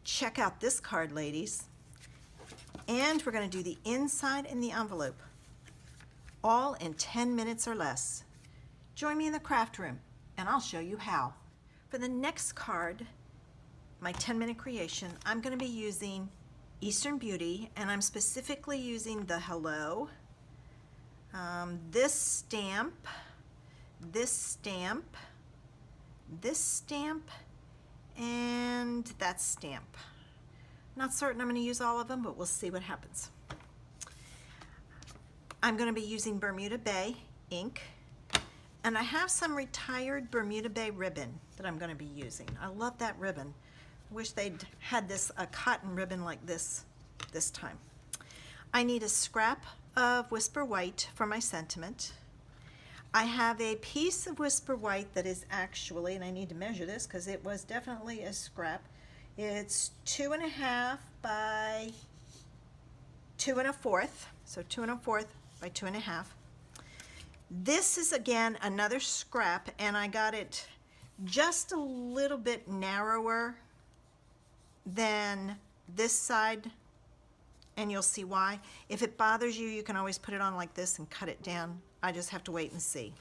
check out this card, ladies. And we're going to do the inside and the envelope, all in 10 minutes or less. Join me in the craft room, and I'll show you how. For the next card, my 10-minute creation, I'm going to be using Eastern Beauty, and I'm specifically using the Hello, this stamp, this stamp, this stamp, and that stamp. Not certain I'm going to use all of them, but we'll see what happens. I'm going to be using Bermuda Bay ink, and I have some retired Bermuda Bay ribbon that I'm going to be using. I love that ribbon. Wish they'd had a cotton ribbon like this time. I need a scrap of Whisper White for my sentiment. I have a piece of Whisper White that is actually, and I need to measure this because it was definitely a scrap. It's 2.5 by 2 1/4, so 2 1/4 by 2.5. This is again another scrap, and I got it just a little bit narrower than this side, and you'll see why. If it bothers you, you can always put it on like this and cut it down. I just have to wait and see.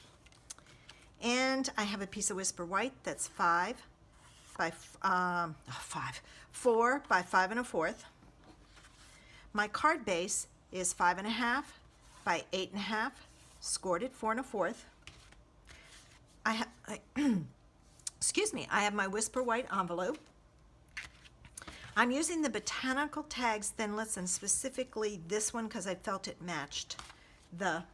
And I have a piece of Whisper White that's 4 by 5 1/4. My card base is 5.5 by 8.5, scored at 4 1/4. Excuse me, I have my Whisper White envelope. I'm using the Botanical Tags thinlits, and specifically this one because I felt it matched the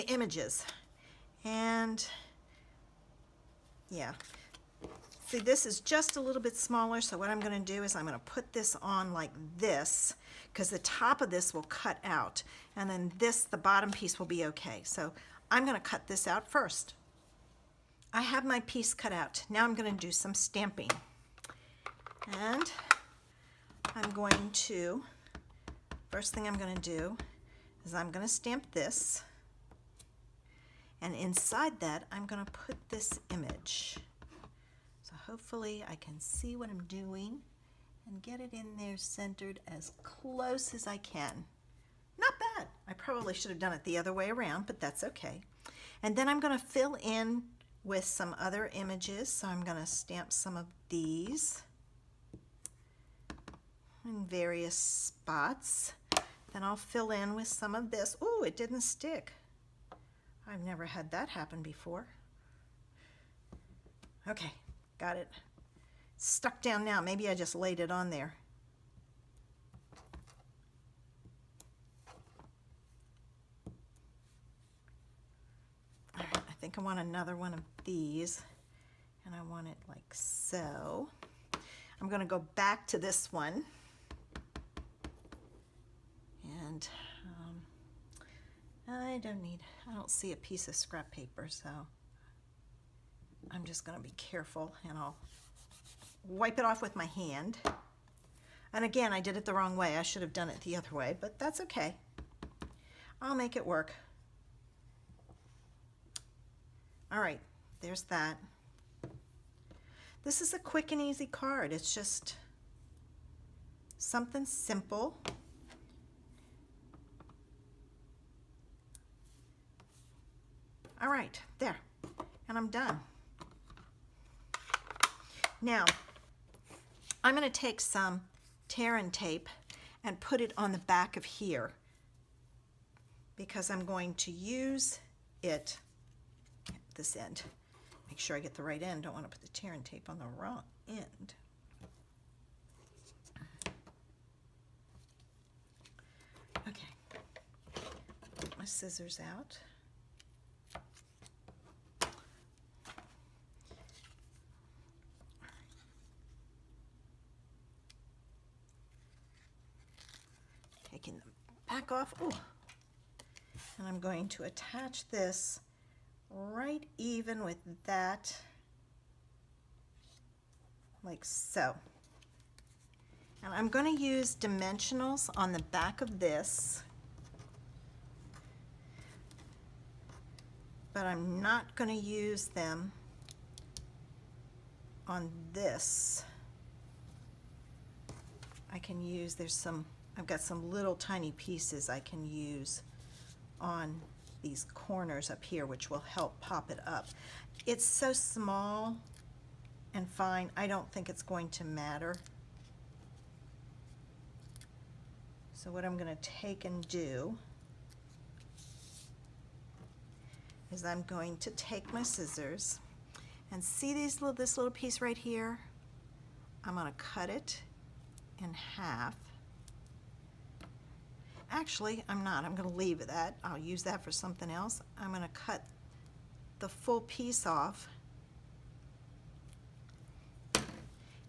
images. And yeah, see, this is just a little bit smaller, so what I'm going to do is I'm going to put this on like this because the top of this will cut out, and then the bottom piece will be okay. So I'm going to cut this out first. I have my piece cut out. Now I'm going to do some stamping. And I'm going to, first thing I'm going to do is I'm going to stamp this. And inside that, I'm going to put this image. So hopefully I can see what I'm doing and get it in there centered as close as I can. Not bad. I probably should have done it the other way around, but that's okay. And then I'm going to fill in with some other images. So I'm going to stamp some of these in various spots. Then I'll fill in with some of this. Ooh, it didn't stick. I've never had that happen before. Okay, got it. Stuck down now. Maybe I just laid it on there. All right, I think I want another one of these, and I want it like so. I'm going to go back to this one, and I don't see a piece of scrap paper, so I'm just going to be careful, and I'll wipe it off with my hand. And again, I did it the wrong way. I should have done it the other way, but that's okay. I'll make it work. All right, there's that. This is a quick and easy card. It's just something simple. All right, there, and I'm done. Now, I'm going to take some tear and tape and put it on the back of here because I'm going to use it at this end. Make sure I get the right end. Don't want to put the tear and tape on the wrong end. Okay, put my scissors out. Taking the back off. Ooh. And I'm going to attach this right even with that, like so. And I'm going to use dimensionals on the back of this, but I'm not going to use them on this, I can use, I've got some little tiny pieces I can use on these corners up here, which will help pop it up. It's so small and fine, I don't think it's going to matter. So what I'm going to take and do is I'm going to take my scissors and see this little piece right here? I'm going to cut it in half. Actually, I'm not. I'm going to leave that. I'll use that for something else. I'm going to cut the full piece off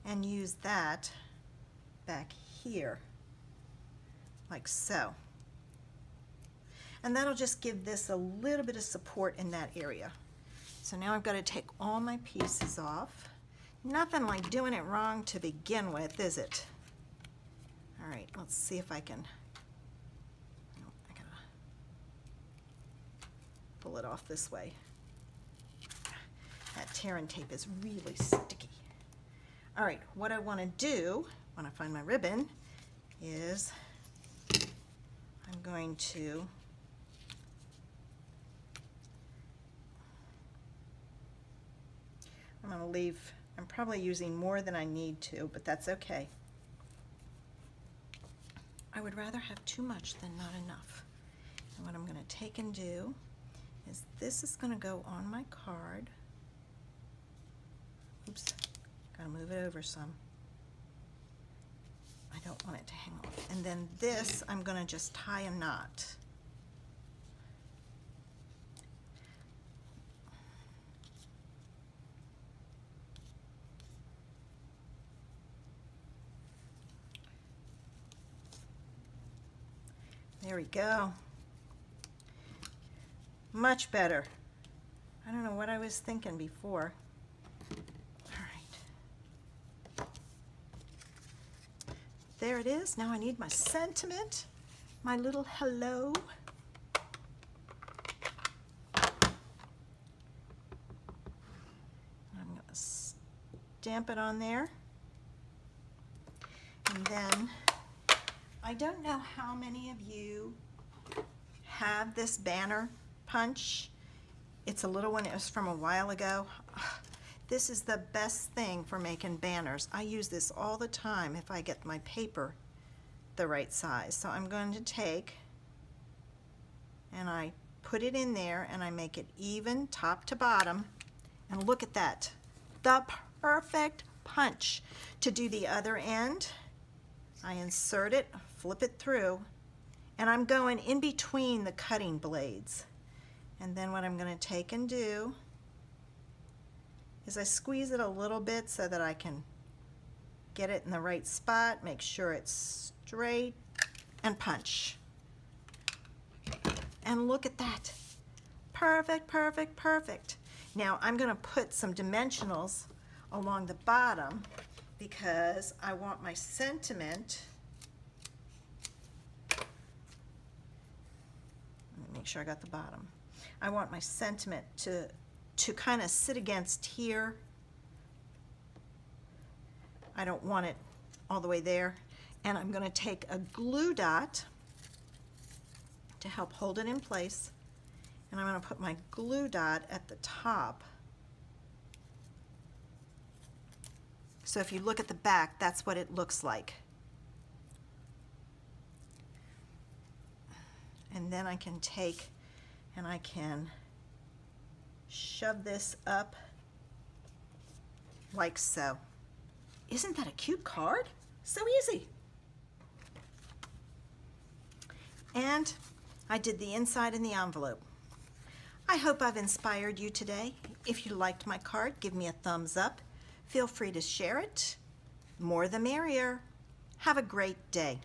and use that back here, like so. And that'll just give this a little bit of support in that area. So now I've got to take all my pieces off. Nothing like doing it wrong to begin with, is it? All right, let's see if I can, I gotta pull it off this way. That tear and tape is really sticky. All right, what I want to do when I find my ribbon is I'm going to leave, I'm probably using more than I need to, but that's okay. I would rather have too much than not enough. And what I'm going to take and do is this is going to go on my card. Oops, gotta move it over some. I don't want it to hang off. And then this, I'm going to just tie a knot. There we go. Much better. I don't know what I was thinking before. All right. There it is. Now I need my sentiment, my little hello. I'm going to stamp it on there. And then I don't know how many of you have this banner punch. It's a little one. It was from a while ago. This is the best thing for making banners. I use this all the time if I get my paper the right size. So I'm going to take and I put it in there and I make it even top to bottom. And look at that. The perfect punch. To do the other end, I insert it, flip it through, and I'm going in between the cutting blades. And then what I'm going to take and do is I squeeze it a little bit so that I can get it in the right spot, make sure it's straight, and punch. And look at that. Perfect, perfect, perfect. Now I'm going to put some dimensionals along the bottom because I want my sentiment. Let me make sure I got the bottom. I want my sentiment to kind of sit against here. I don't want it all the way there. And I'm going to take a glue dot to help hold it in place. And I'm going to put my glue dot at the top. So if you look at the back, that's what it looks like. And then I can take and I can shove this up like so. Isn't that a cute card? So easy. And I did the inside in the envelope. I hope I've inspired you today. If you liked my card, give me a thumbs up. Feel free to share it. More the merrier. Have a great day.